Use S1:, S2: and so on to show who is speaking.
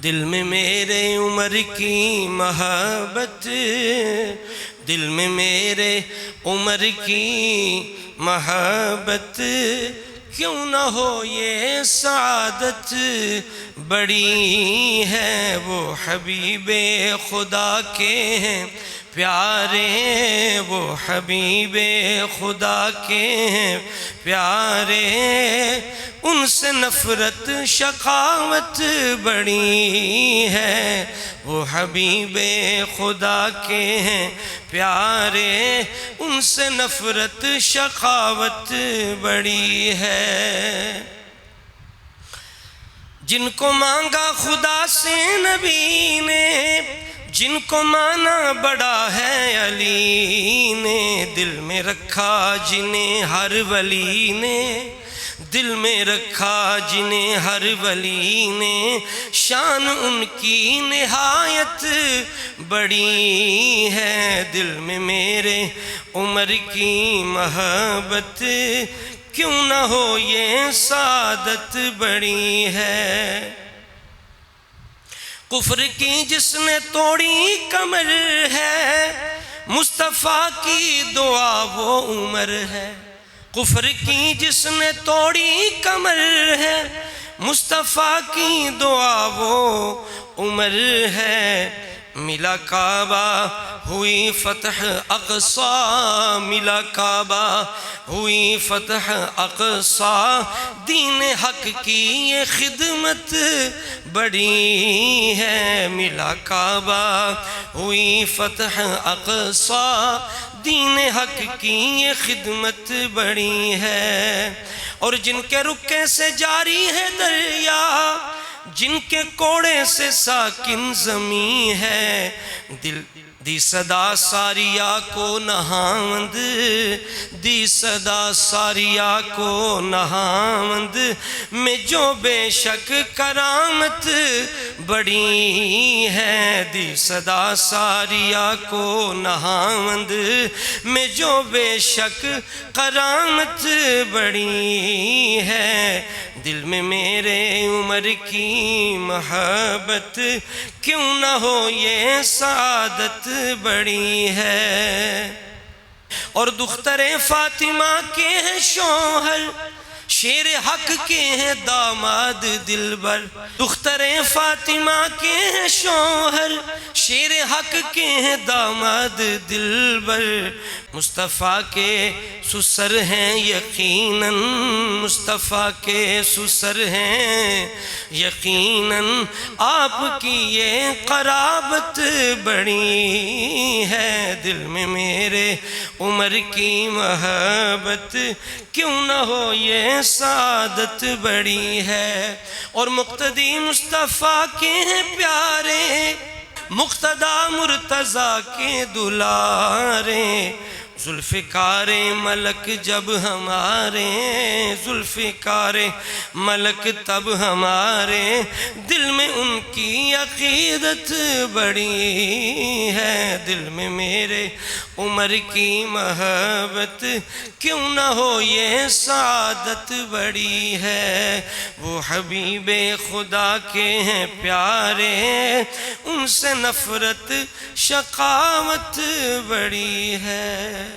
S1: دل میں میرے عمر کی محبت، دل میں میرے عمر کی محبت، کیوں نہ ہو یہ سعادت بڑی ہے۔ وہ حبیب خدا کے ہیں پیارے، وہ حبیب خدا کے ہیں پیارے، ان سے نفرت شقاوت بڑی ہے۔ وہ حبیب خدا کے ہیں پیارے، ان سے نفرت شقاوت بڑی ہے۔ جن کو مانگا خدا سے نبی نے، جن کو مانا بڑا ہے علی نے، دل میں رکھا جنہیں ہر ولی نے، دل میں رکھا جنہیں ہر ولی نے، شان ان کی نہایت بڑی ہے۔ دل میں میرے عمر کی محبت، کیوں نہ ہو یہ سعادت بڑی ہے۔ کفر کی جس نے توڑی کمر ہے، مصطفیٰ کی دعا وہ عمر ہے۔ کفر کی جس نے توڑی کمر ہے، مصطفیٰ کی دعا وہ عمر ہے۔ ملا کعبہ ہوئی فتح اقصی، ملا کعبہ ہوئی فتح اقصی، دین حق کی یہ خدمت بڑی ہے۔ ملا کعبہ ہوئی فتح اقصی، دین حق کی یہ خدمت بڑی ہے۔ اور جن کے رکے سے جاری ہے دریا، جن کے کوڑے سے ساکن زمین ہے، دل دی صدا ساریا کو نہاوند، دی صدا ساریا کو نہاوند، میں جو بے شک کرامت بڑی ہے۔ دی صدا ساریا کو نہاوند، میں جو بے شک کرامت بڑی ہے۔ دل میں میرے عمر کی محبت، کیوں نہ ہو یہ سعادت بڑی ہے۔ اور دختر فاطمہ کے ہیں شوہر، شیر حق کے ہیں داماد دلبر۔ دختر فاطمہ کے ہیں شوہر، شیر حق کے ہیں داماد دلبر، مصطفیٰ کے سسر ہیں یقیناً، مصطفیٰ کے سسر ہیں یقیناً، آپ کی یہ قرابت بڑی ہے۔ دل میں میرے عمر کی محبت، کیوں نہ ہو یہ سعادت بڑی ہے۔ اور مقتدی مصطفیٰ کے ہیں پیارے، مقتدی مرتضیٰ کے دلارے، ذوالفقار ملک جب ہمارے، ذوالفقار ملک تب ہمارے، دل میں ان کی عقیدت بڑی ہے۔ دل میں میرے عمر کی محبت، کیوں نہ ہو یہ سعادت بڑی ہے۔ وہ حبیب خدا کے ہیں پیارے، ان سے نفرت شقاوت بڑی ہے۔